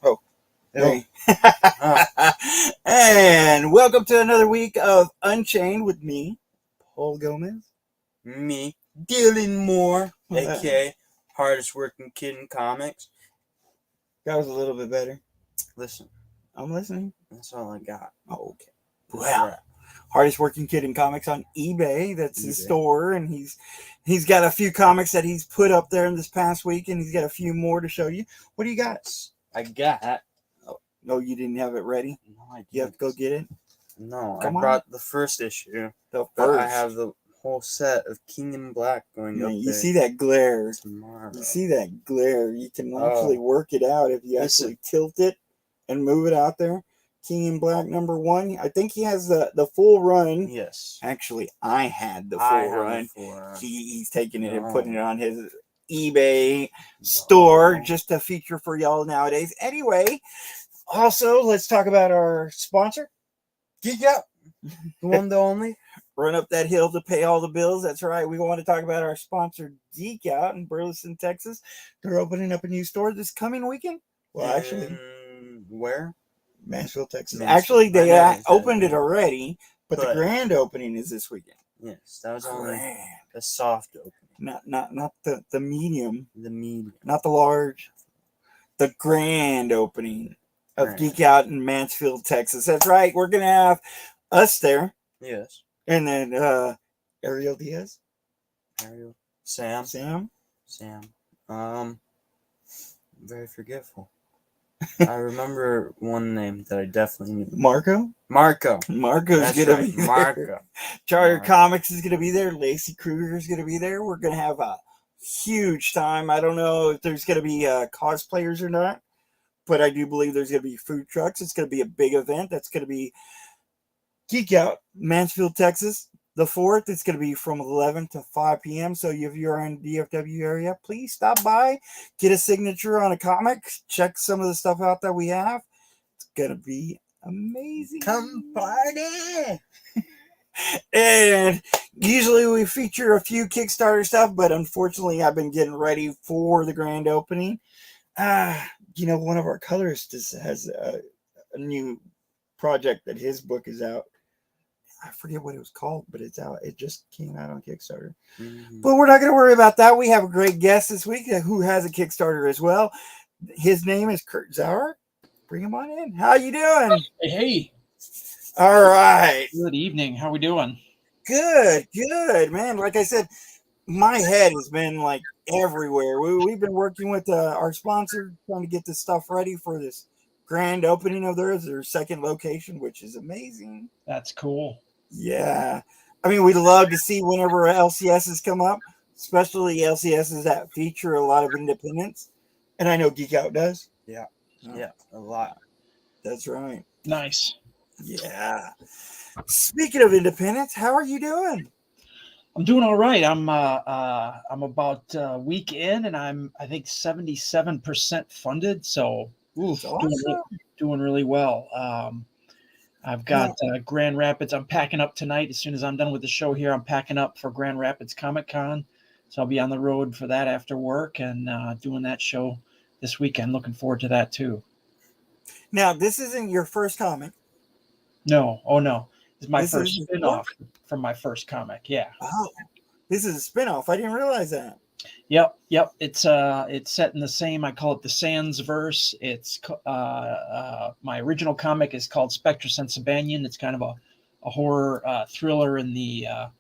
Oh, hey. And welcome to another week of Unchained with me, Paul Gomez. Me, Dylan Moore, aka hardest working kid in comics. That was a little bit better. Listen, I'm listening. that's all I got. Oh, okay. Well, hardest working kid in comics on eBay. That's his eBay. store, and he's got a few comics that he's put up there in this past week, and he's got a few more to show you. What do you got? I got. Oh, no, you didn't have it ready. No, I didn't. You have to go get it. No, Come I on. brought the first issue. The But first. I have the whole set of King in Black going Man, up you there see that glare. tomorrow. You see that glare. You can actually work it out if you Listen. actually tilt it and move it out there. King in Black #1. I think he has the full run. Yes. Actually, I had the full run. He's taking it and putting it on his eBay store just a feature for y'all nowadays. Anyway, also, let's talk about our sponsor, Geek Out. The one, the only. Run up that hill to pay all the bills. That's right. We want to talk about our sponsor, Geek Out in Burleson, Texas. They're opening up a new store this coming weekend. Well, actually, where? Mansfield, Texas. Mansfield. Actually, they opened it already, but the grand opening is this weekend. Yes, that was only a soft opening. Not the medium. The medium. Not the large. The grand opening of Geek Out in Mansfield, Texas. That's right. We're gonna have us there. Yes. And then Ariel Diaz. Sam. Very forgetful. I remember one name that I definitely knew. Marco's That's gonna right, be there. Marco. Charter Comics is gonna be there. Lacey Kruger is gonna be there. We're gonna have a huge time. I don't know if there's gonna be cosplayers or not, but I do believe there's gonna be food trucks. It's gonna be a big event. That's gonna be Geek Out, Mansfield, Texas, the 4th. It's going to be from 11 to 5 p.m. So if you're in the DFW area, please stop by, get a signature on a comic, check some of the stuff out that we have. It's going to be amazing. Come party! And usually we feature a few Kickstarter stuff, but unfortunately I've been getting ready for the grand opening. One of our colorists has a new project that his book is out. I forget what it was called, but it's out. It just came out on Kickstarter. Mm-hmm. But we're not going to worry about that. We have a great guest this week who has a Kickstarter as well. His name is Kurt Zauer. Bring him on in. How you doing? Hey. All right. Good evening. How we doing? Good, man. Like I said, my head has been like everywhere. We've been working with our sponsor, trying to get this stuff ready for this grand opening of their second location, which is amazing. That's cool. Yeah. I mean, we love to see whenever LCSs come up, especially LCSs that feature a lot of independents. And I know Geek Out does. Yeah. Yeah, a lot. That's right. Nice. Yeah. Speaking of independents, how are you doing? I'm doing all right. I'm about a week in, and I think 77% funded. So awesome. Doing really well. I've got Grand Rapids. I'm packing up tonight. As soon as I'm done with the show here, I'm packing up for Grand Rapids Comic Con. So I'll be on the road for that after work and doing that show this weekend. Looking forward to that too. Now, this isn't your first comic. No. Oh, no. It's my first spin-off from my first comic. Yeah. Oh, this is a spin-off. I didn't realize that. Yep. It's set in the same. I call it the Sands verse. It's my original comic is called Spectrus and Sabanian. It's kind of a horror thriller in the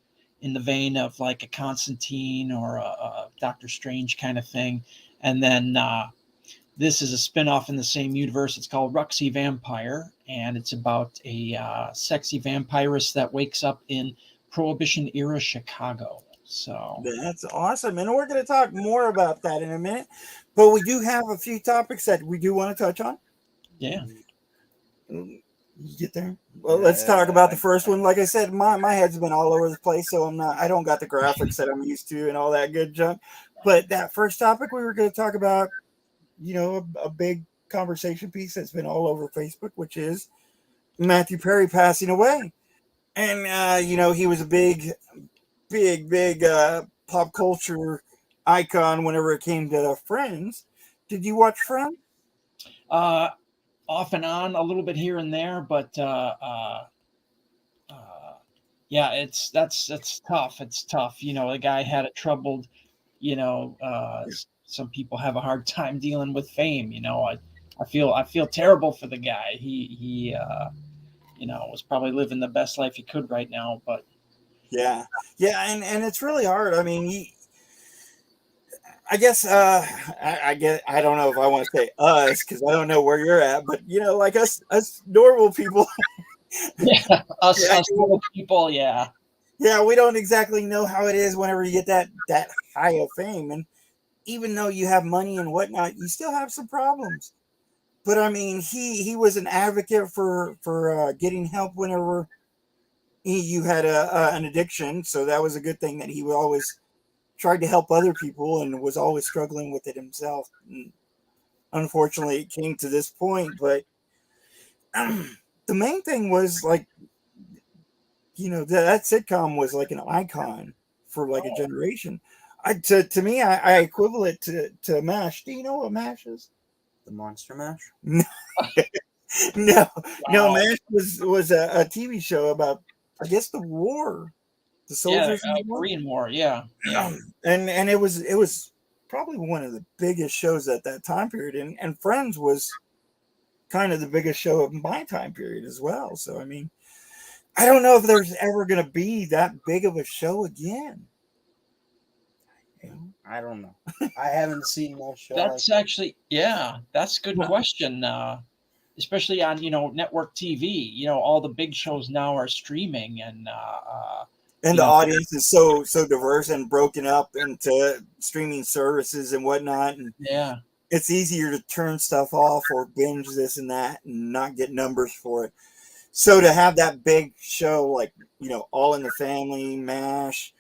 vein of like a Constantine or a Doctor Strange kind of thing. And then this is a spin-off in the same universe. It's called Ruxy Vampire, and it's about a sexy vampiress that wakes up in Prohibition era Chicago. So that's awesome. And we're going to talk more about that in a minute. But we do have a few topics that we do want to touch on. Yeah. You get there? Well, let's talk about the first one. Like I said, my head's been all over the place, so I don't got the graphics that I'm used to and all that good junk. But that first topic we were going to talk about, a big conversation piece that's been all over Facebook, which is Matthew Perry passing away. And, he was a big pop culture icon whenever it came to Friends. Did you watch Friends? Off and on a little bit here and there, but yeah, that's tough. It's tough. The guy had a troubled. Some people have a hard time dealing with fame. I feel terrible for the guy. He was probably living the best life he could right now, but Yeah, and it's really hard. I mean, I guess I don't know if I want to say us because I don't know where you're at, but like us normal people, yeah, us yeah, us little people, yeah. yeah, we don't exactly know how it is whenever you get that high of fame, and even though you have money and whatnot, you still have some problems. But I mean, he was an advocate for getting help whenever you had an addiction, so that was a good thing that he would always tried to help other people and was always struggling with it himself. And unfortunately, it came to this point, but the main thing was like, that sitcom was like an icon for like a generation. To me, I equivalent to MASH. Do you know what MASH is? The Monster Mash? No, no, no. Wow. MASH was a TV show about, I guess, the war, the soldiers in the war. Korean War, yeah. And it was probably one of the biggest shows at that time period, and Friends was kind of the biggest show of my time period as well. So I mean, I don't know if there's ever going to be that big of a show again. I don't know. I haven't seen that show. That's actually, yeah, that's a good question. Especially on network TV. All the big shows now are streaming, and the audience is so diverse and broken up into streaming services and whatnot, and yeah, it's easier to turn stuff off or binge this and that and not get numbers for it. So to have that big show like All in the Family, MASH,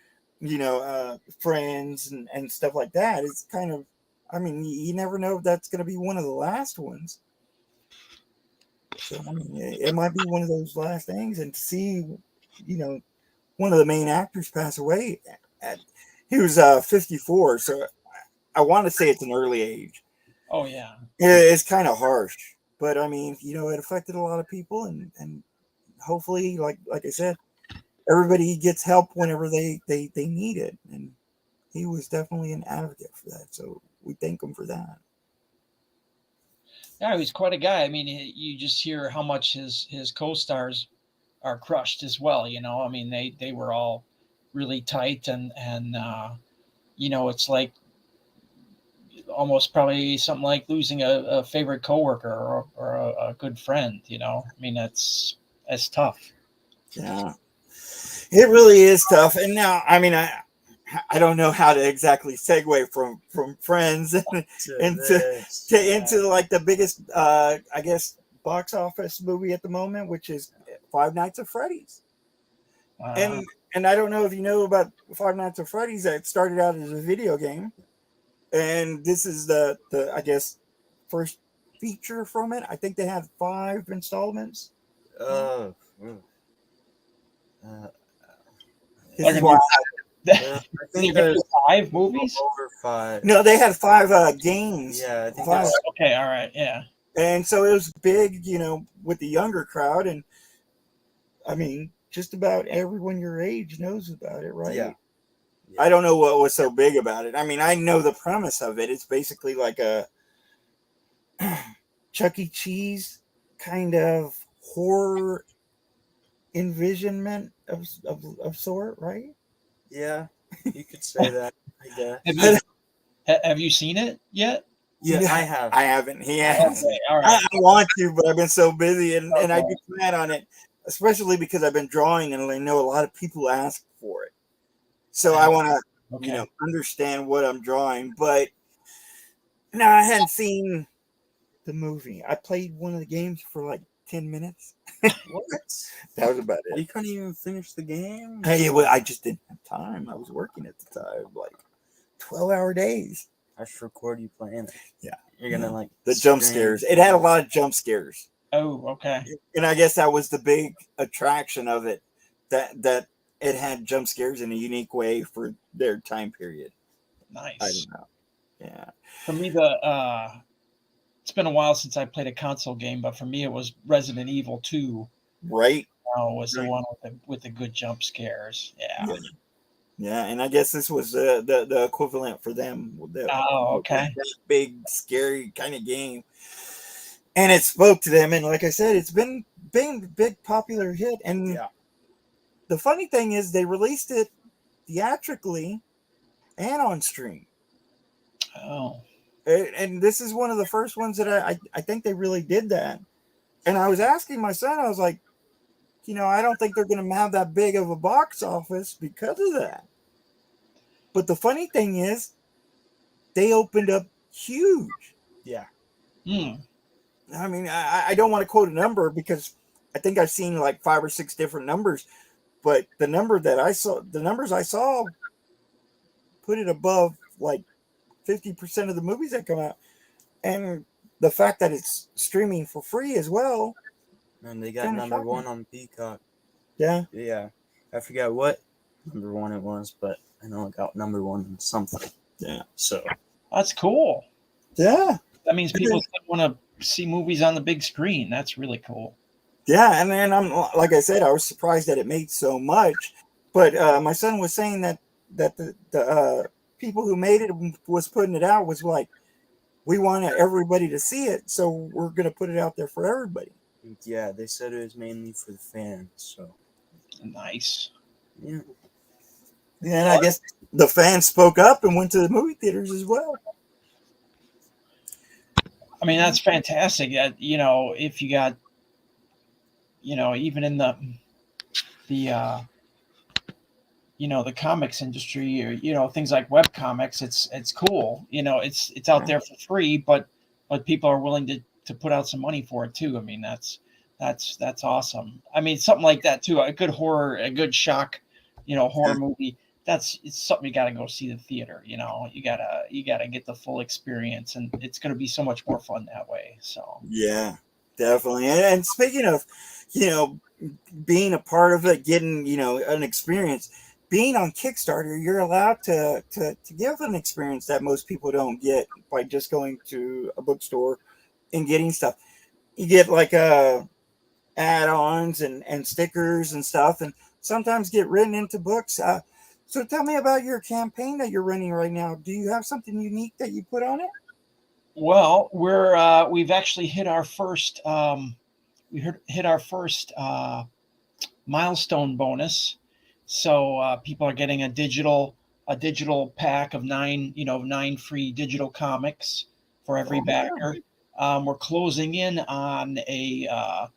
Friends and stuff like that, it's kind of, I mean, you never know if that's going to be one of the last ones. So I mean, it might be one of those last things, and to see, one of the main actors pass away he was 54, so I want to say it's an early age. Oh yeah, It's kind of harsh, but I mean, it affected a lot of people, and hopefully, like I said, everybody gets help whenever they need it, and he was definitely an advocate for that. So we thank him for that. yeah, he was quite a guy. I mean, you just hear how much his co-stars are crushed as well. I mean, they were all really tight, and it's like almost probably something like losing a favorite coworker or a good friend. I mean, that's tough. Yeah, it really is tough. And now, I mean, I don't know how to exactly segue from Friends into like the biggest, I guess, box office movie at the moment, which is Five Nights at Freddy's. And I don't know if you know about Five Nights at Freddy's. It started out as a video game, and this is the I guess first feature from it. I think they had 5 installments. This is why I think there's 5 movies. over 5. No, they had 5 games. Yeah, I think 5. Okay, all right, yeah. And so it was big, with the younger crowd, and I mean, just about everyone your age knows about it, right? Yeah. I don't know what was so big about it. I mean, I know the premise of it. It's basically like a Chuck E. Cheese kind of horror envisionment of sort, right? Yeah, you could say that, I guess. Have you seen it yet? Yeah, I have. I haven't. He has. Okay, all right. I want to, but I've been so busy, and I do plan on it, especially because I've been drawing, and I know a lot of people ask for it. So I want to, understand what I'm drawing. But no, I hadn't seen the movie. I played one of the games for like 10 minutes. What? That was about it. You couldn't even finish the game? Hey, well, I just didn't have time. I was working at the time, like 12-hour days. I should record you playing it. Yeah. You're going to like the jump scares. It had a lot of jump scares. Oh, okay. And I guess that was the big attraction of it, that it had jump scares in a unique way for their time period. Nice. I don't know. Yeah. For me, it's been a while since I played a console game, but for me it was Resident Evil 2. Right. Was the one with the good jump scares. Yeah. Yeah, and I guess this was the equivalent for them. Oh, okay. That big, scary kind of game. And it spoke to them. And like I said, it's been a big, popular hit. And the funny thing is they released it theatrically and on stream. Oh. And this is one of the first ones that I think they really did that. And I was asking my son, I was like, I don't think they're going to have that big of a box office because of that. But the funny thing is, they opened up huge. Yeah. I mean, I don't want to quote a number because I think I've seen like 5 or 6 different numbers, but the numbers I saw put it above like 50% of the movies that come out. And the fact that it's streaming for free as well. And they got number 1 on Peacock. Yeah. Yeah. I forgot what number 1 it was, but I know it got number 1 on something. Yeah. So that's cool. Yeah. That means people want to see movies on the big screen. That's really cool. Yeah, and then I'm like I said, I was surprised that it made so much. But my son was saying that the people who made it was putting it out was like, we want everybody to see it, so we're going to put it out there for everybody. Yeah, they said it was mainly for the fans. So nice. Yeah. Yeah, and I guess the fans spoke up and went to the movie theaters as well. I mean, that's fantastic. If you got, even in the comics industry, or things like web comics, it's cool. It's out there for free, but people are willing to put out some money for it too. I mean, that's awesome. I mean, something like that too. A good horror, a good shock, horror movie. It's something you got to go see the theater. You gotta get the full experience, and it's going to be so much more fun that way. So yeah, definitely. And speaking of, being a part of it, getting an experience, being on Kickstarter, you're allowed to give an experience that most people don't get by just going to a bookstore and getting stuff. You get like add-ons and stickers and stuff, and sometimes get written into books. So tell me about your campaign that you're running right now. Do you have something unique that you put on it? Well, we've actually hit our first milestone bonus. So people are getting a digital pack of 9 free digital comics for every backer. We're closing in on a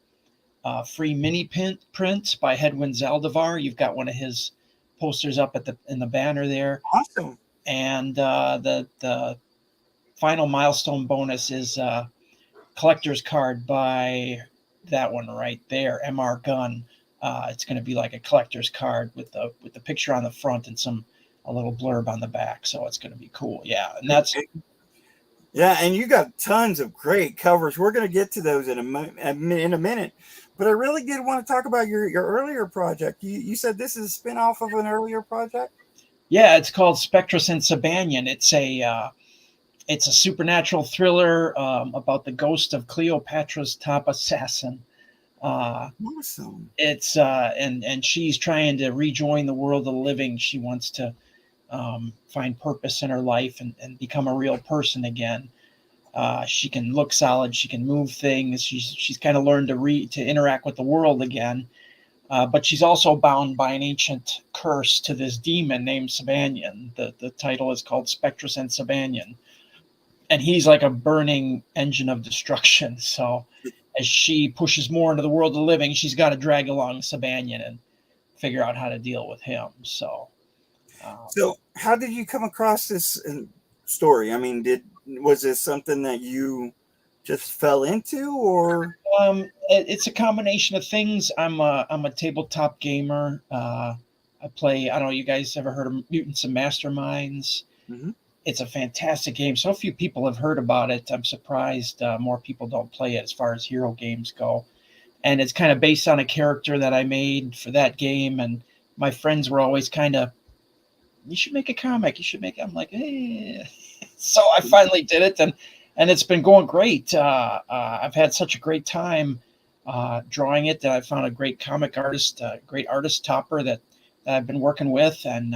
free mini print by Hedwin Zaldivar. You've got one of his posters up in the banner there. Awesome. And the final milestone bonus is a collector's card by that one right there, M.R. Gunn. It's going to be like a collector's card with the picture on the front and a little blurb on the back. So it's going to be cool. Yeah, and that's. Yeah, and you got tons of great covers. We're going to get to those in a minute. But I really did want to talk about your earlier project. You said this is a spin-off of an earlier project? Yeah, it's called Spectre St. Sabanian. It's a supernatural thriller about the ghost of Cleopatra's top assassin. Awesome. It's and she's trying to rejoin the world of the living. She wants to find purpose in her life and become a real person again. She can look solid. She can move things. She's kind of learned to interact with the world again. But she's also bound by an ancient curse to this demon named Sabanian. The title is called Spectre St. Sabanian. And he's like a burning engine of destruction. So as she pushes more into the world of the living, she's got to drag along Sabanian and figure out how to deal with him. So how did you come across this story? I mean, was this something that you just fell into, or? It's a combination of things. I'm a tabletop gamer. I play. I don't know. You guys ever heard of Mutants and Masterminds? Mm-hmm. It's a fantastic game. So few people have heard about it. I'm surprised more people don't play it as far as hero games go. And it's kind of based on a character that I made for that game. And my friends were always kind of, you should make a comic. You should make it. I'm like, hey. So I finally did it. And and it's been going great. I've had such a great time drawing it that I found a great comic artist, great artist topper that I've been working with, and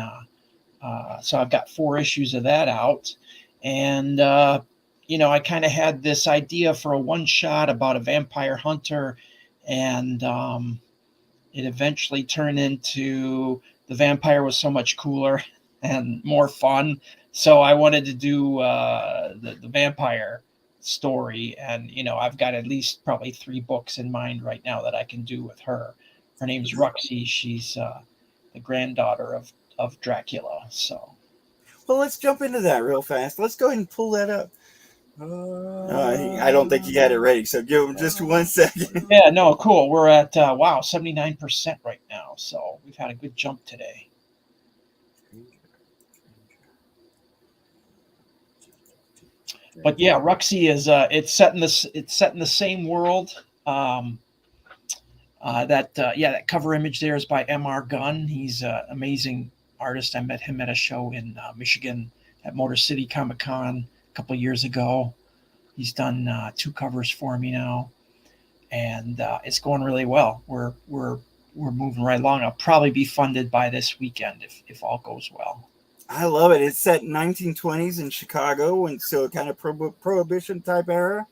so I've got 4 issues of that out. And I kind of had this idea for a one shot about a vampire hunter, and it eventually turned into the vampire was so much cooler and more fun. So I wanted to do the vampire story, and I've got at least probably 3 books in mind right now that I can do with her. Her name's Roxy. She's the granddaughter of Dracula. So Well, let's jump into that real fast. Let's go ahead and pull that up. I don't think he had it ready, so give him just 1 second. yeah, no, cool. We're at 79% right now, so we've had a good jump today. But yeah, Ruxy is it's set in the same world. That cover image there is by M.R. Gunn. He's an amazing artist. I met him at a show in Michigan at Motor City Comic Con a couple of years ago. He's done 2 covers for me now, and it's going really well. We're moving right along. I'll probably be funded by this weekend if all goes well. I love it. It's set in 1920s in Chicago, and so kind of prohibition type era.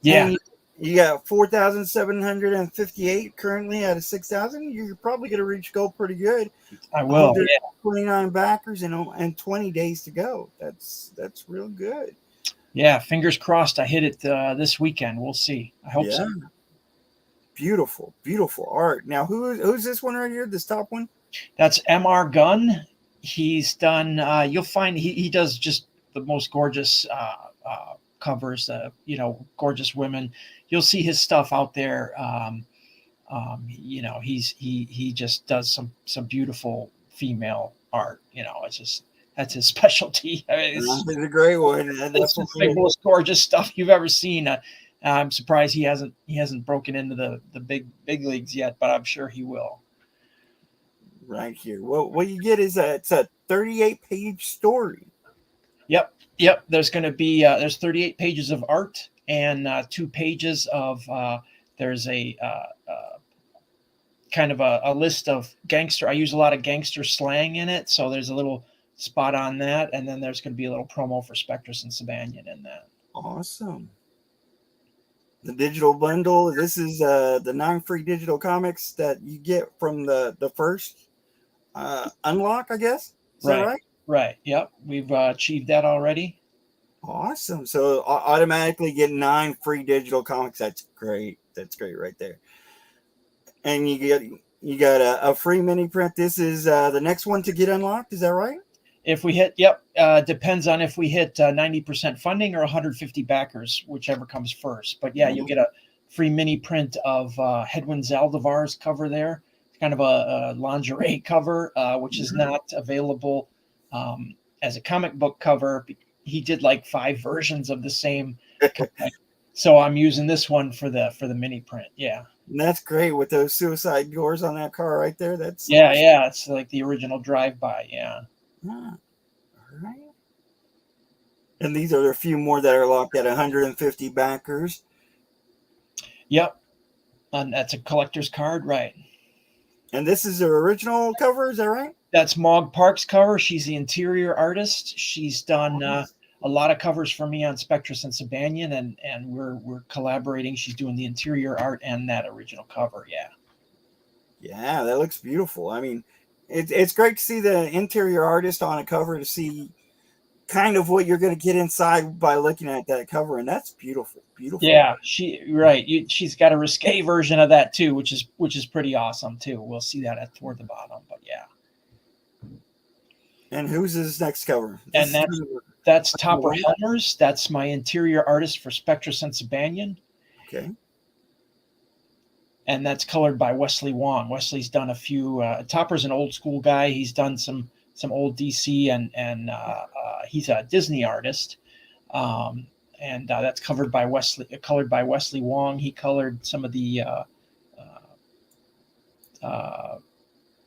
Yeah. And you got 4,758 currently out of 6,000. You're probably going to reach goal pretty good. I will. Yeah. 29 backers and 20 days to go. That's real good. Yeah, fingers crossed I hit it this weekend. We'll see. I hope so. Beautiful, beautiful art. Now, who's this one right here, this top one? That's M.R. Gunn. He's done, you'll find he does just the most gorgeous covers, gorgeous women. You'll see his stuff out there. He just does some beautiful female art. It's just, that's his specialty. I mean, it's a great one. It's the most gorgeous stuff you've ever seen. I'm surprised he hasn't broken into the big leagues yet, but I'm sure he will. Right here. What you get is it's a 38-page story. Yep. There's going to be there's 38 pages of art and 2 pages of there's a kind of a list of gangster. I use a lot of gangster slang in it, so there's a little spot on that, and then there's going to be a little promo for Spectrus and Sabanian in that. Awesome. The digital bundle. This is the 9 free digital comics that you get from the first unlock, I guess. Is that right? Right. Yep. We've achieved that already. Awesome. So automatically get 9 free digital comics. That's great. That's great right there. And you got a free mini print. This is the next one to get unlocked. Is that right? If we hit, depends on if we hit 90% funding or 150 backers, whichever comes first. But yeah, you'll get a free mini print of Hedwin Zaldivar's cover there. It's kind of a lingerie cover, which is not available as a comic book cover. He did like 5 versions of the same. So I'm using this one for the mini print. Yeah. And that's great with those suicide doors on that car right there. That's yeah. It's like the original drive-by. Yeah. All right. And these are a few more that are locked at 150 backers. Yep. And that's a collector's card, right? And this is the original cover, is that right? That's Maud Park's cover. She's the interior artist. She's done a lot of covers for me on Spectrus and Sabanian, and we're collaborating. She's doing the interior art and that original cover. Yeah. Yeah, that looks beautiful. I mean, it's great to see the interior artist on a cover, to see kind of what you're going to get inside by looking at that cover, and that's beautiful. Yeah, she's got a risque version of that too, which is pretty awesome toward toward the bottom. But yeah. And who's his next cover? And that's Topper Helmers. That's my interior artist for Spectrus and Sabanian. Okay. And that's colored by Wesley Wong. Wesley's done a few. Topper's an old school guy. He's done some old DC and he's a Disney artist. And that's colored by Wesley Wong. He colored some of the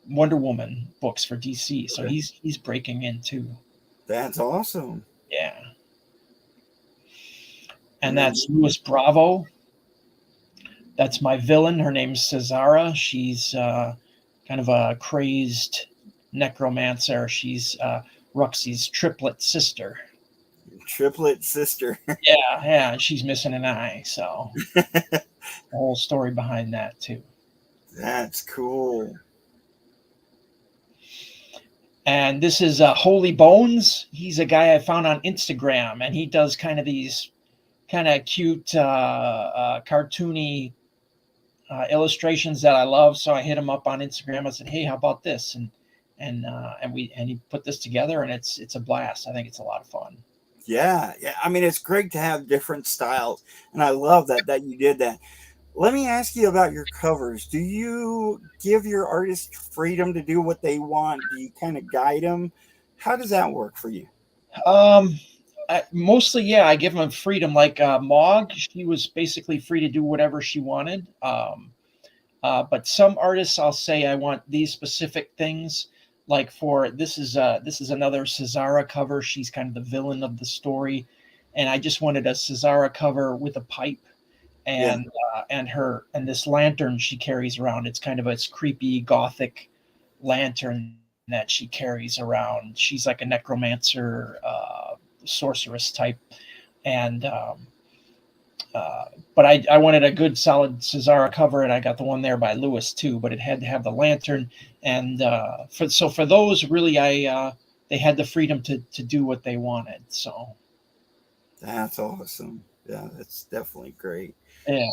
Wonder Woman books for DC. So he's breaking in too. That's awesome. Yeah. and that's Louis Bravo. That's my villain. Her name's Cesara. She's kind of a crazed necromancer. She's Ruxy's triplet sister. Triplet sister. Yeah, she's missing an eye. So the whole story behind that too. That's cool. And this is Holy Bones. He's a guy I found on Instagram, and he does kind of these kind of cute, cartoony illustrations that I love. So I hit him up on Instagram. I said, "Hey, how about this?" And he put this together, and it's a blast. I think it's a lot of fun. Yeah. I mean, it's great to have different styles, and I love that you did that. Let me ask you about your covers. Do you give your artists freedom to do what they want? Do you kind of guide them? How does that work for you? Mostly, yeah, I give them freedom. Like Mog, she was basically free to do whatever she wanted. But some artists, I'll say, I want these specific things. Like for this is another Cesara cover. She's kind of the villain of the story, and I just wanted a Cesara cover with a pipe. And and this lantern she carries around. It's kind of this creepy gothic lantern that she carries around. She's like a necromancer, sorceress type, and but I wanted a good solid Cesara cover, and I got the one there by Lewis too. But it had to have the lantern, and for those really, they had the freedom to do what they wanted. So that's awesome. Yeah, that's definitely great. Yeah.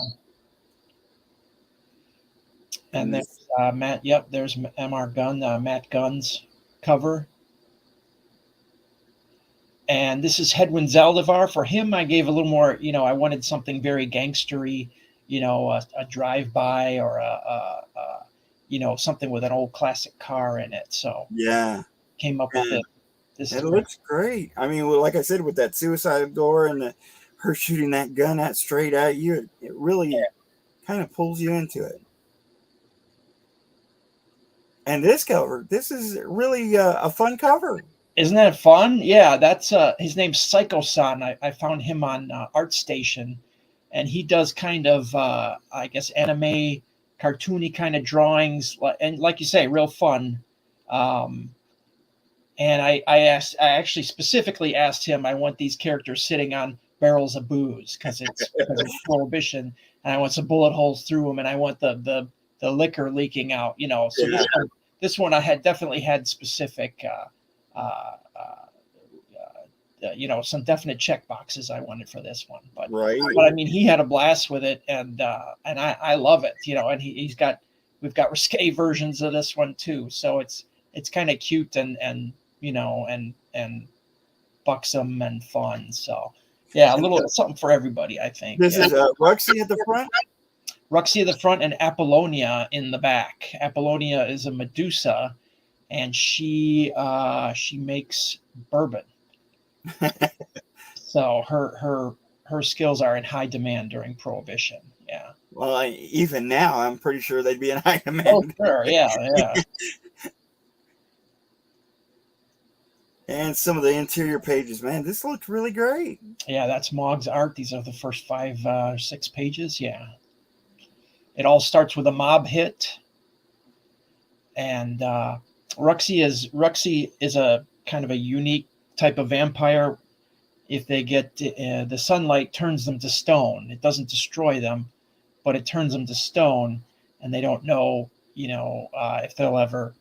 And there's Matt. Yep, there's MR Gunn, Matt Gunn's cover. And this is Hedwin Zaldivar. For him, I gave a little more. I wanted something very gangstery. A drive-by or a something with an old classic car in it. So yeah, came up with it. It looks great. I mean, like I said, with that suicide door and her shooting that gun out straight at you, it really kind of pulls you into it. And this cover, this is really a fun cover. Isn't that fun? Yeah, that's his name's Psycho-san. I found him on ArtStation, and he does kind of, I guess, anime, cartoony kind of drawings, and like you say, real fun. And I actually specifically asked him, I want these characters sitting on barrels of booze because it's prohibition, and I want some bullet holes through them, and I want the liquor leaking out. So this one I had definitely had specific, some definite check boxes I wanted for this one. But I mean, he had a blast with it, and I love it. And we've got risque versions of this one too, so it's kind of cute and buxom and fun. So yeah, a little something for everybody, I think. This is Ruxy at the front. Ruxy at the front and Apollonia in the back. Apollonia is a Medusa, and she makes bourbon. So her skills are in high demand during Prohibition. Yeah. Well, even now, I'm pretty sure they'd be in high demand. Oh, sure. Yeah. And some of the interior pages, man, this looks really great. Yeah, that's Mog's art. These are the first 5 or 6 pages. Yeah. It all starts with a mob hit. And Ruxy is a kind of a unique type of vampire. If they get the sunlight turns them to stone. It doesn't destroy them, but it turns them to stone, and they don't know, if they'll ever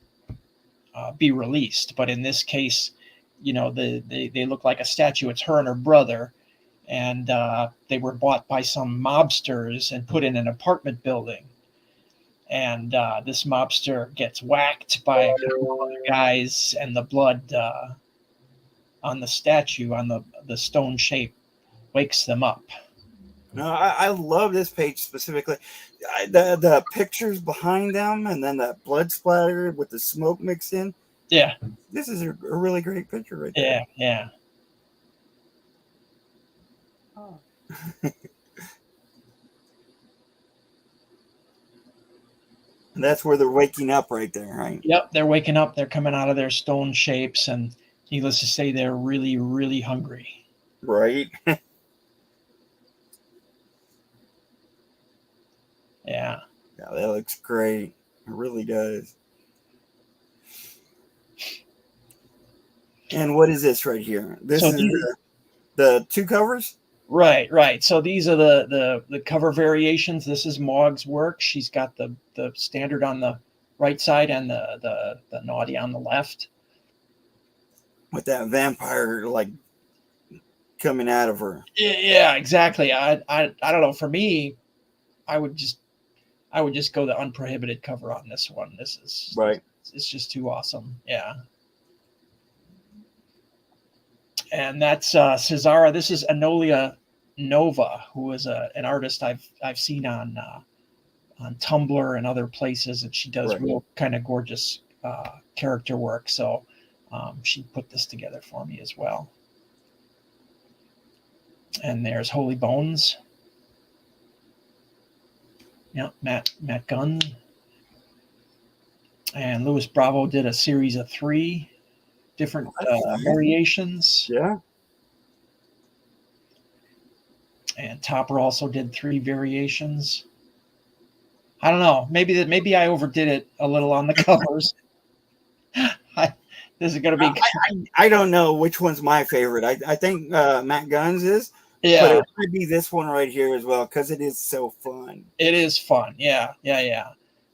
be released. But in this case, they look like a statue. It's her and her brother, and they were bought by some mobsters and put in an apartment building. And this mobster gets whacked by a couple other guys, and the blood on the statue, on the stone shape, wakes them up. No, I love this page specifically. The pictures behind them, and then that blood splatter with the smoke mixed in. Yeah. This is a really great picture right there. Yeah. Oh. And that's where they're waking up right there, right? Yep, they're waking up. They're coming out of their stone shapes, and needless to say, they're really, really hungry. Right. Yeah. Yeah, that looks great. It really does. And what is this right here? This So is the two covers? right. So these are the cover variations. This is Mog's work. She's got the standard on the right side and the naughty on the left. With that vampire like coming out of her. Yeah, exactly. I don't know. For me, I would just go the unprohibited cover on this one. This is Right. It's just too awesome. Yeah. And that's Cesara. This is Enolia Nova, who is an artist I've seen on Tumblr and other places, and she does Right. real kind of gorgeous character work. So she put this together for me as well. And there's Holy Bones. Yeah, Matt Gunn. And Louis Bravo did a series of 3 different variations. Yeah. And Topper also did 3 variations. I don't know. Maybe I overdid it a little on the covers. This is going to be. I don't know which one's my favorite. I think Matt Gunn's is. Yeah. But it might be this one right here as well because it is so fun. It is fun. Yeah.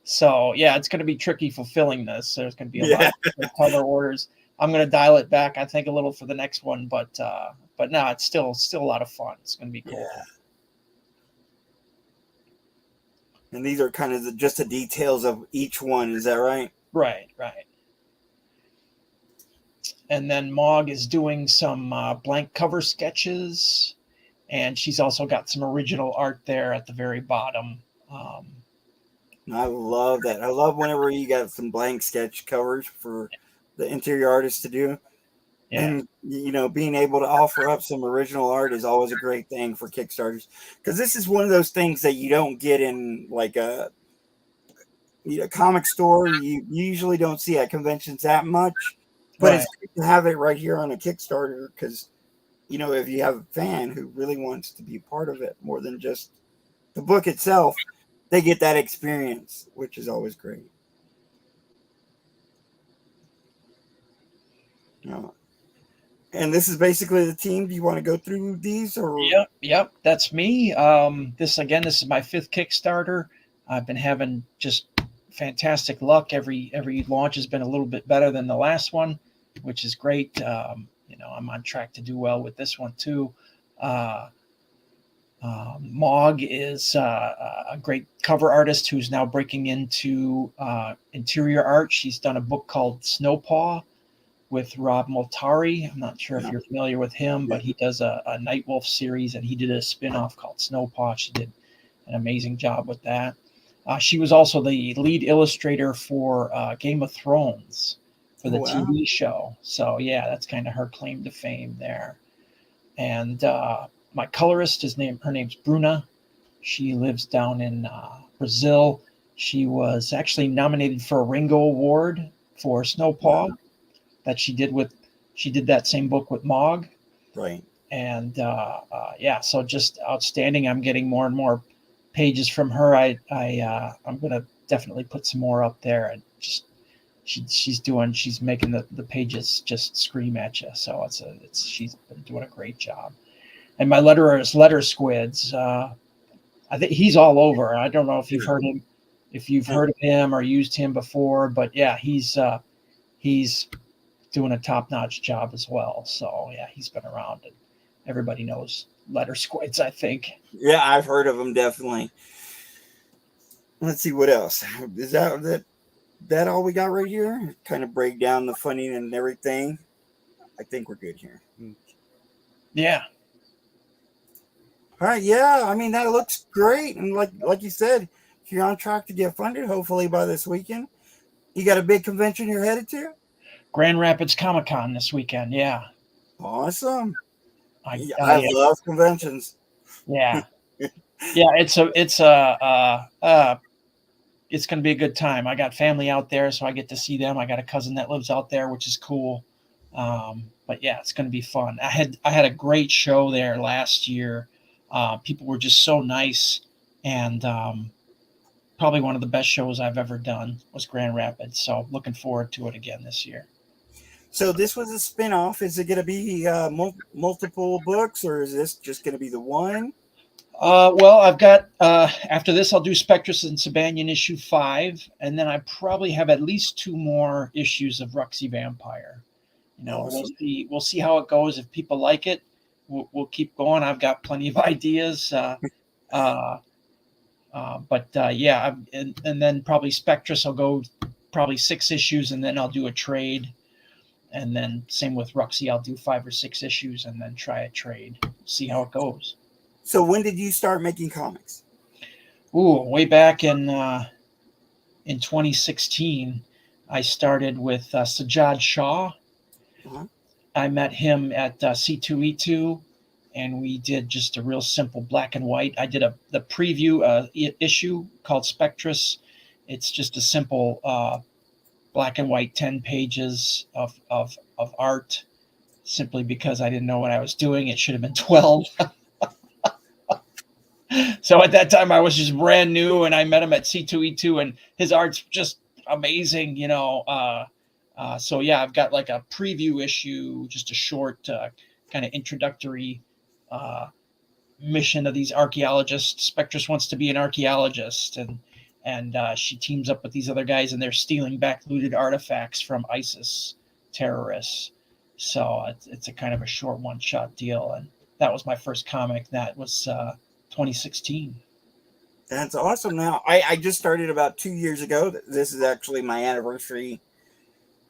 So yeah, it's going to be tricky fulfilling this. There's going to be a lot of cover orders. I'm going to dial it back, I think, a little for the next one, but no, it's still a lot of fun. It's going to be cool. Yeah. And these are kind of just the details of each one. Is that right? Right. And then Mog is doing some blank cover sketches, and she's also got some original art there at the very bottom. I love that. I love whenever you got some blank sketch covers for the interior artist to do. Yeah. And, being able to offer up some original art is always a great thing for Kickstarters. Because this is one of those things that you don't get in like a comic store. You usually don't see at conventions that much. But It's great to have it right here on a Kickstarter because, if you have a fan who really wants to be part of it more than just the book itself, they get that experience, which is always great. And this is basically the team. Do you want to go through these? Or Yep, that's me. This is my 5th Kickstarter. I've been having just fantastic luck. Every launch has been a little bit better than the last one, which is great. I'm on track to do well with this one too. Mog is a great cover artist who's now breaking into interior art. She's done a book called Snowpaw with Rob Multari. I'm not sure if you're familiar with him, but he does a Nightwolf series, and he did a spin-off called Snowpaw. She did an amazing job with that. She was also the lead illustrator for Game of Thrones for the TV show. So yeah, that's kind of her claim to fame there. And my colorist, her name's Bruna. She lives down in Brazil. She was actually nominated for a Ringo Award for Snowpaw that she did that same book with Mog. Right. And so just outstanding. I'm getting more and more pages from her. I'm going to definitely put some more up there, and just she's making the pages just scream at you. So she's been doing a great job. And my letterer is Letter Squids. I think he's all over. I don't know if you've heard of him or used him before, but yeah, he's doing a top-notch job as well. So yeah, he's been around, and everybody knows Letter Squids, I think. Yeah, I've heard of him, definitely. Let's see what else. Is that all we got right here? Kind of break down the funding and everything. I think we're good here. Yeah. All right, yeah. I mean, that looks great. And like you said, if you're on track to get funded, hopefully by this weekend. You got a big convention you're headed to? Grand Rapids Comic-Con this weekend, yeah. Awesome. I love conventions. Yeah. Yeah, it's going to be a good time. I got family out there, so I get to see them. I got a cousin that lives out there, which is cool. But yeah, it's going to be fun. I had a great show there last year. People were just so nice, and probably one of the best shows I've ever done was Grand Rapids. So looking forward to it again this year. So this was a spin-off. Is it going to be multiple books, or is this just going to be the one? Well, I've got after this, I'll do Spectrus and Sabanian issue 5, and then I probably have at least 2 more issues of Ruxy Vampire. You know, Awesome. we'll see how it goes. If people like it, we'll keep going. I've got plenty of ideas. Yeah, and then probably Spectrus will go probably 6 issues, and then I'll do a trade. And then same with Ruxy, I'll do 5 or 6 issues, and then try a trade. See how it goes. So when did you start making comics? Ooh, way back in 2016, I started with Sajjad Shah. Uh-huh. I met him at C2E2, and we did just a real simple black and white. I did the preview issue called Spectrus. It's just a simple black and white 10 pages of art, simply because I didn't know what I was doing. It should have been 12. So at that time I was just brand new, and I met him at C2E2, and his art's just amazing, you know. So yeah, I've got like a preview issue, just a short kind of introductory mission of these archaeologists. Spectrus wants to be an archaeologist, and she teams up with these other guys, and they're stealing back looted artifacts from ISIS terrorists. So it's a kind of a short one-shot deal, and that was my first comic. That was 2016. That's awesome. Now, I just started about 2 years ago. This is actually my anniversary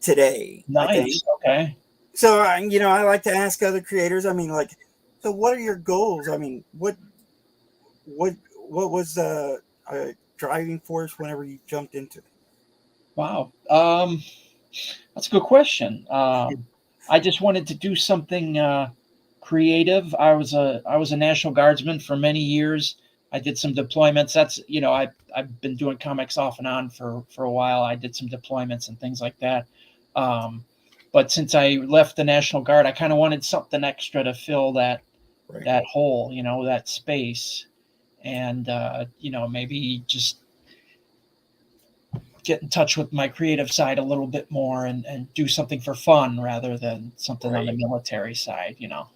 today. Nice. Okay. So, you know, I like to ask other creators, I mean, like, so what are your goals? I mean, what was the driving force whenever you jumped into it? Wow. That's a good question. I just wanted to do something creative. I was a National Guardsman for many years. I did some deployments. That's, you know, I've been doing comics off and on for a while. I did some deployments and things like that. But since I left the National Guard, I kind of wanted something extra to fill that hole, you know, that space, and you know, maybe just get in touch with my creative side a little bit more, and do something for fun rather than something on the military side, you know.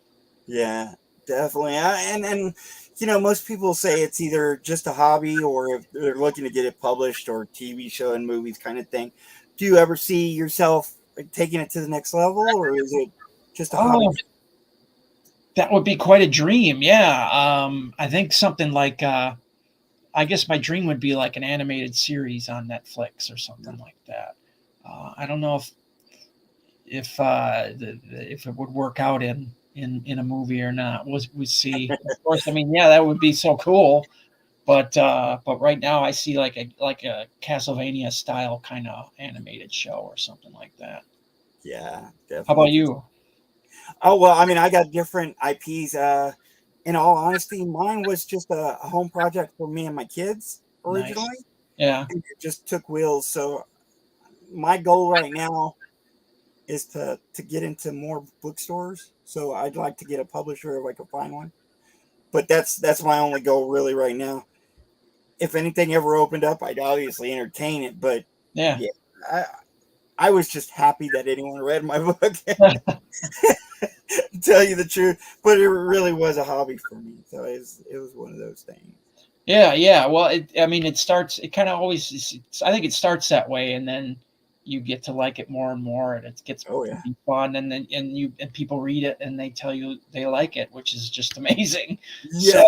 Yeah, definitely. And you know, most people say it's either just a hobby, or if they're looking to get it published, or TV show and movies kind of thing. Do you ever see yourself taking it to the next level, or is it just a hobby? That would be quite a dream. Yeah. I think something like, I guess my dream would be like an animated series on Netflix or something like that. I don't know if it would work out in a movie or not. We'll see. Of course, I mean, yeah, that would be so cool. But right now I see like a Castlevania style kind of animated show or something like that. Yeah, definitely. How about you? Oh, well, I mean, I got different IPs. In all honesty, mine was just a home project for me and my kids originally. Nice. Yeah. And it just took wheels. So my goal right now is to get into more bookstores. So I'd like to get a publisher if I could find one. But that's my only goal really right now. If anything ever opened up, I'd obviously entertain it. But yeah, I was just happy that anyone read my book. Tell you the truth, but it really was a hobby for me. So it was one of those things. Yeah. Well, I think it starts that way, and then you get to like it more and more, and it gets to be fun, and then and people read it and they tell you they like it, which is just amazing. Yeah.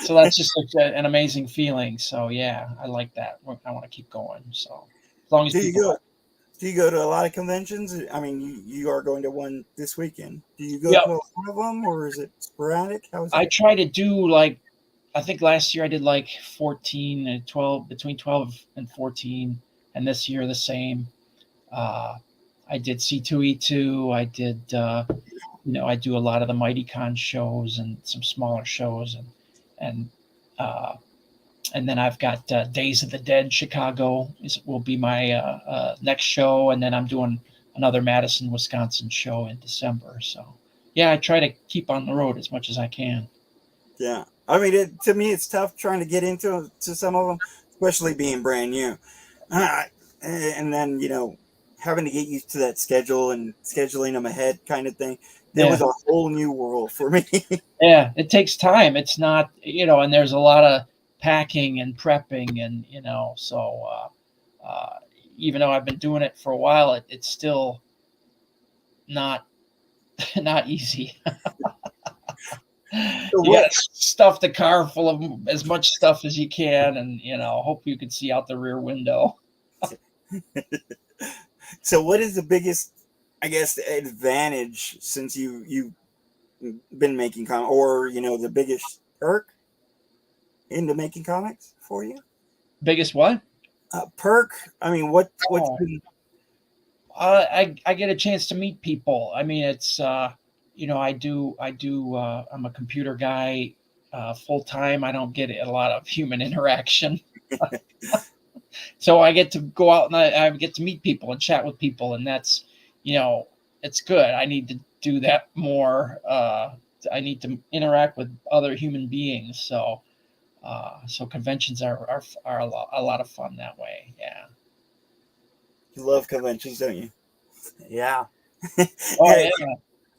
So that's just an amazing feeling. So yeah, I like that. I want to keep going. So as long as do you go to a lot of conventions? I mean, you are going to one this weekend. Do you go to a lot of them, or is it sporadic? How is it? I try to do I think last year I did 14 and 12, between 12 and 14, and this year the same. I did C2E2. I did, I do a lot of the MightyCon shows and some smaller shows, and then I've got Days of the Dead Chicago will be my next show, and then I'm doing another Madison, Wisconsin show in December. So yeah, I try to keep on the road as much as I can. Yeah, I mean, to me, it's tough trying to get into some of them, especially being brand new. Uh, and then, having to get used to that schedule and scheduling them ahead kind of thing. It Yeah. was a whole new world for me. Yeah, it takes time. It's not, and there's a lot of packing and prepping, and so even though I've been doing it for a while, it's still not not easy. So You got what? to stuff the car full of as much stuff as you can, and hope you can see out the rear window. So what is the biggest, I guess, advantage since you've been making comics, or the biggest perk into making comics for you? Biggest what? Perk. I mean, what's Oh, been? I get a chance to meet people. I mean, it's I do. I'm a computer guy full time. I don't get a lot of human interaction, so I get to go out and I get to meet people and chat with people, and that's it's good. I need to do that more. I need to interact with other human beings. So conventions are a lot of fun that way. Yeah. You love conventions, don't you? Yeah. Oh Yeah, yeah.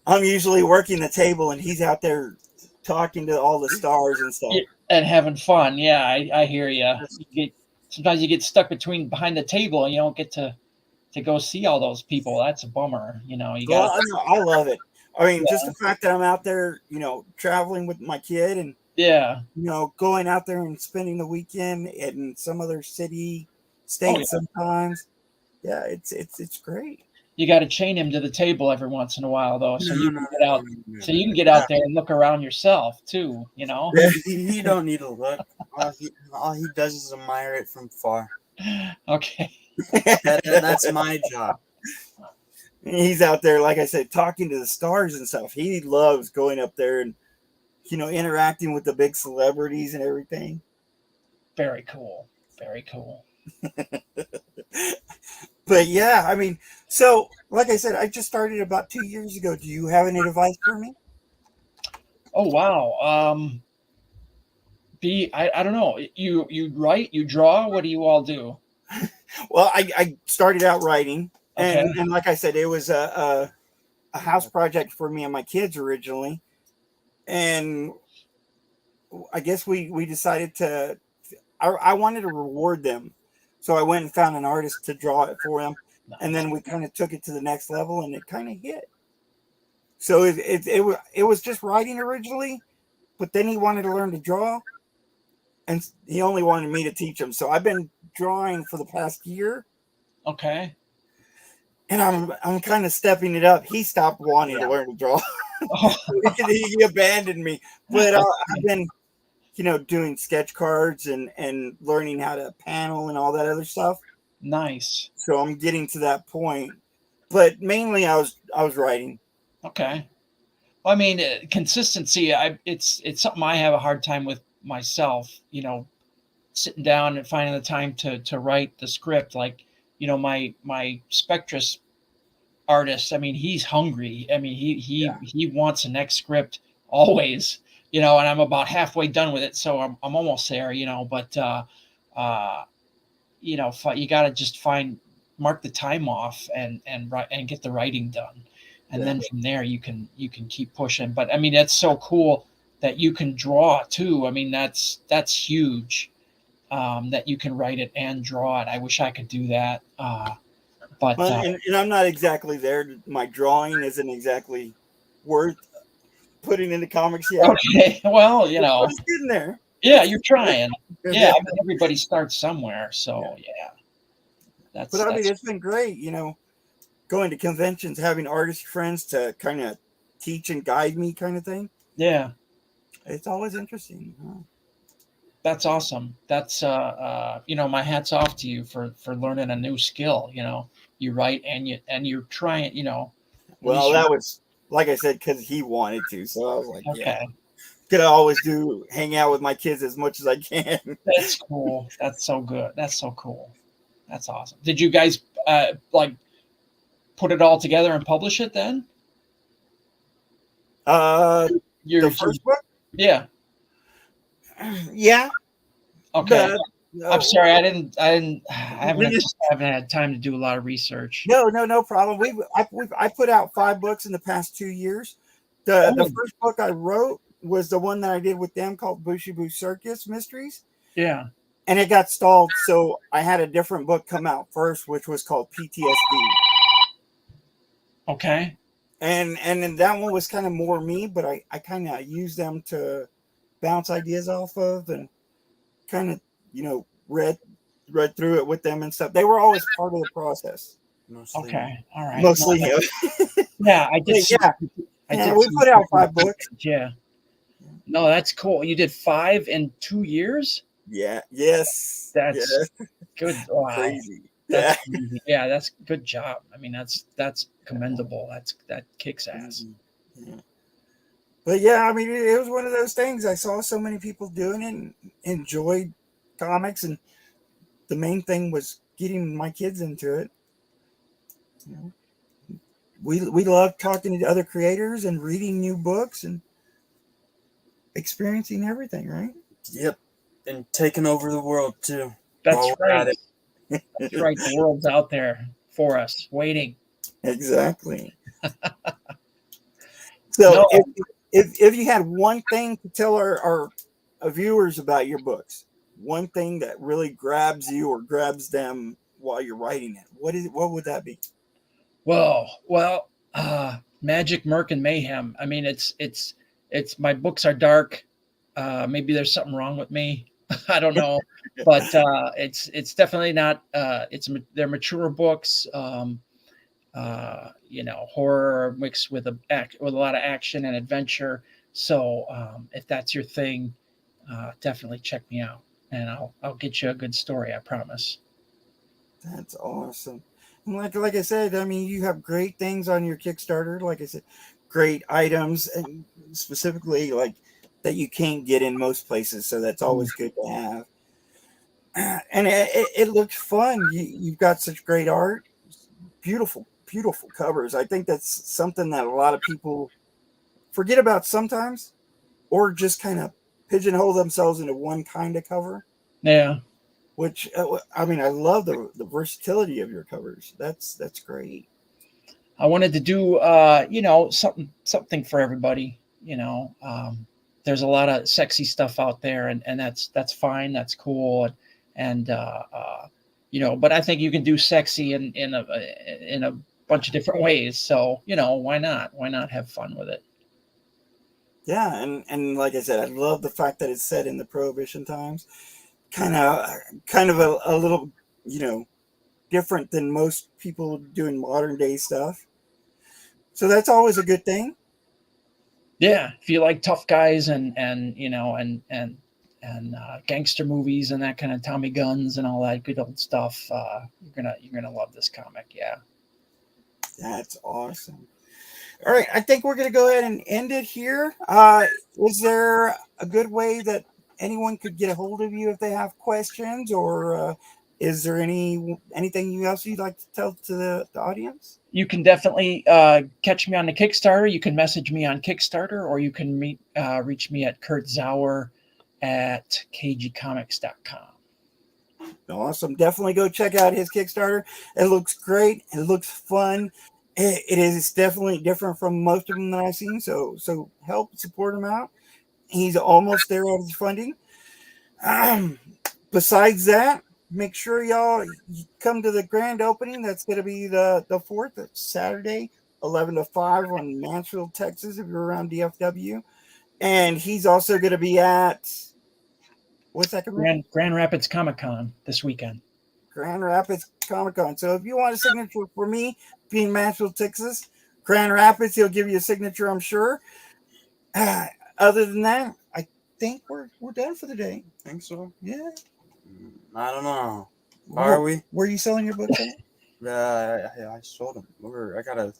I'm usually working the table, and he's out there talking to all the stars and stuff. Yeah, and having fun. Yeah, I hear you. Sometimes you get stuck behind the table and you don't get to go see all those people. That's a bummer. You Well, got to. I love it. I mean, just Yeah. the fact that I'm out there, traveling with my kid, and Yeah. going out there and spending the weekend in some other city, Oh state yeah. sometimes. Yeah, it's great. You got to chain him to the table every once in a while though, so No, you no, can get no, out. no, no, So no. you can get out there and look around yourself too. He don't need to look. All he does is admire it from far. Okay. That's my job. He's out there, like I said, talking to the stars and stuff. He loves going up there and interacting with the big celebrities and everything. Very cool. Very cool. But yeah, I mean, so like I said, I just started about 2 years ago. Do you have any advice for me? Oh wow. I don't know. You write, you draw. What do you all do? Well, I started out writing, Okay. and like I said, it was a house project for me and my kids originally, and I guess we decided to. I wanted to reward them, so I went and found an artist to draw it for them, and Nice. then we kind of took it to the next level, and it kind of hit. So it was just writing originally, but then he wanted to learn to draw, and he only wanted me to teach him. So I've been drawing for the past year, Okay. and I'm kind of stepping it up. He stopped wanting to Yeah. learn to draw. Oh, he abandoned me, but I've been doing sketch cards and learning how to panel and all that other stuff. nice. So I'm getting to that point, but mainly I was writing. Okay. Well, I mean, consistency. It's something I have a hard time with myself. Sitting down and finding the time to write the script. Like, my Spectrus artist. I mean, he's hungry. I mean, he wants the next script always. And I'm about halfway done with it, so I'm almost there. But uh, you got to just mark the time off and write and get the writing done, and Yeah. then from there you can keep pushing. But I mean, that's so cool that you can draw too. I mean, that's huge. That you can write it and draw it. I wish I could do that. But Well, and I'm not exactly there. My drawing isn't exactly worth putting into comics yet. okay, well, But it's getting there. yeah, you're trying. Yeah, I mean, everybody starts somewhere. So yeah, But I mean, that's it's been great. Going to conventions, having artist friends to kind of teach and guide me, kind of thing. yeah. It's always interesting. That's awesome. That's my hats off to you for learning a new skill. You write and you're trying. At Well, least that was, like I said, because he wanted to. So I was like, yeah, okay. gonna always hang out with my kids as much as I can. That's cool. That's so good. That's so cool. That's awesome. Did you guys like put it all together and publish it then? The first book, yeah. yeah. Okay. I'm sorry, I haven't had time to do a lot of research. No problem. I put out 5 books in the past 2 years. The Oh, first book I wrote was the one that I did with them called Bushibu Circus Mysteries, yeah. and it got stalled. So I had a different book come out first, which was called PTSD, Okay. and then that one was kind of more me, but I kind of used them to bounce ideas off of, and kind of read through it with them and stuff. They were always part of the process. Mostly. Okay. All right. Mostly No, him. yeah, I did. See, Yeah, I yeah. did. We see put out some- 5 books. Yeah. No, that's cool. You did 5 in 2 years. Yeah. Yes. That's Yeah. good. Wow. Crazy. That's Yeah. crazy. Yeah, that's good job. I mean, that's commendable. That kicks ass. Yeah. But yeah, I mean, it was one of those things. I saw so many people doing it and enjoyed comics, and the main thing was getting my kids into it. You know, we love talking to other creators and reading new books and experiencing everything, right? Yep. And taking over the world too. That's While we're at right. it. That's right. The world's out there for us, waiting. Exactly. So No, if you had one thing to tell our viewers about your books, one thing that really grabs you or grabs them while you're writing it, what would that be? well, magic, murk, and mayhem. I mean, it's my books are dark. Maybe there's something wrong with me. I don't know, but it's definitely not. They're mature books. Horror mixed with with a lot of action and adventure. So if that's your thing, definitely check me out, and I'll get you a good story. I promise. That's awesome. And like I said, I mean, you have great things on your Kickstarter. Like I said, great items, and specifically like that you can't get in most places. So that's always good to have. And it looks fun. You've got such great art, beautiful, beautiful covers. I think that's something that a lot of people forget about sometimes, or just kind of pigeonhole themselves into one kind of cover. Yeah. Which I mean, I love the versatility of your covers. That's great. I wanted to do something for everybody. There's a lot of sexy stuff out there, and that's fine. That's cool, and but I think you can do sexy in a bunch of different ways. So why not? Why not have fun with it? Yeah, and like I said, I love the fact that it's set in the Prohibition times. Kind of a little, different than most people doing modern day stuff. So that's always a good thing. Yeah, if you like tough guys and gangster movies and that kind of Tommy guns and all that good old stuff, you're gonna love this comic. Yeah. That's awesome. All right, I think we're going to go ahead and end it here. Is there a good way that anyone could get a hold of you if they have questions, or is there anything else you'd like to tell to the audience? You can definitely catch me on the Kickstarter. You can message me on Kickstarter, or you can reach me at Kurt Zauer at kgcomics.com. Awesome. Definitely go check out his Kickstarter. It looks great. It looks fun. It is definitely different from most of them that I've seen. So help support him out. He's almost there at his funding. Besides that, make sure y'all come to the grand opening. That's going to be the 4th. That's Saturday, 11 to 5 on Mansfield, Texas, if you're around DFW. And he's also going to be at, what's that? Grand Rapids Comic Con this weekend. Grand Rapids Comic Con. So if you want a signature for me, being Mansfield, Texas, Grand Rapids, he'll give you a signature, I'm sure. Other than that, I think we're done for the day. Think so? Yeah. I don't know. Are we? Where are you selling your books at? I sold them.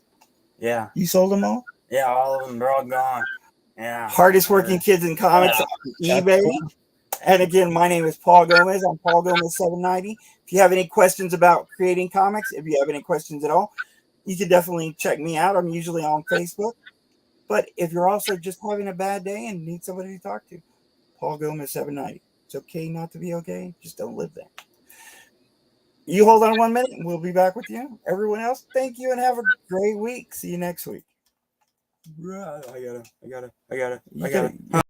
Yeah. You sold them all? Yeah, all of them. They're all gone. Yeah. Hardest working kids in comics on eBay. Cool. And again, my name is Paul Gomez. I'm Paul Gomez 790. If you have any questions about creating comics, if you have any questions at all, you can definitely check me out. I'm usually on Facebook. But if you're also just having a bad day and need somebody to talk to, Paul Gomez 790. It's okay not to be okay. Just don't live there. You hold on 1 minute and we'll be back with you. Everyone else, thank you and have a great week. See you next week. I gotta. You gotta-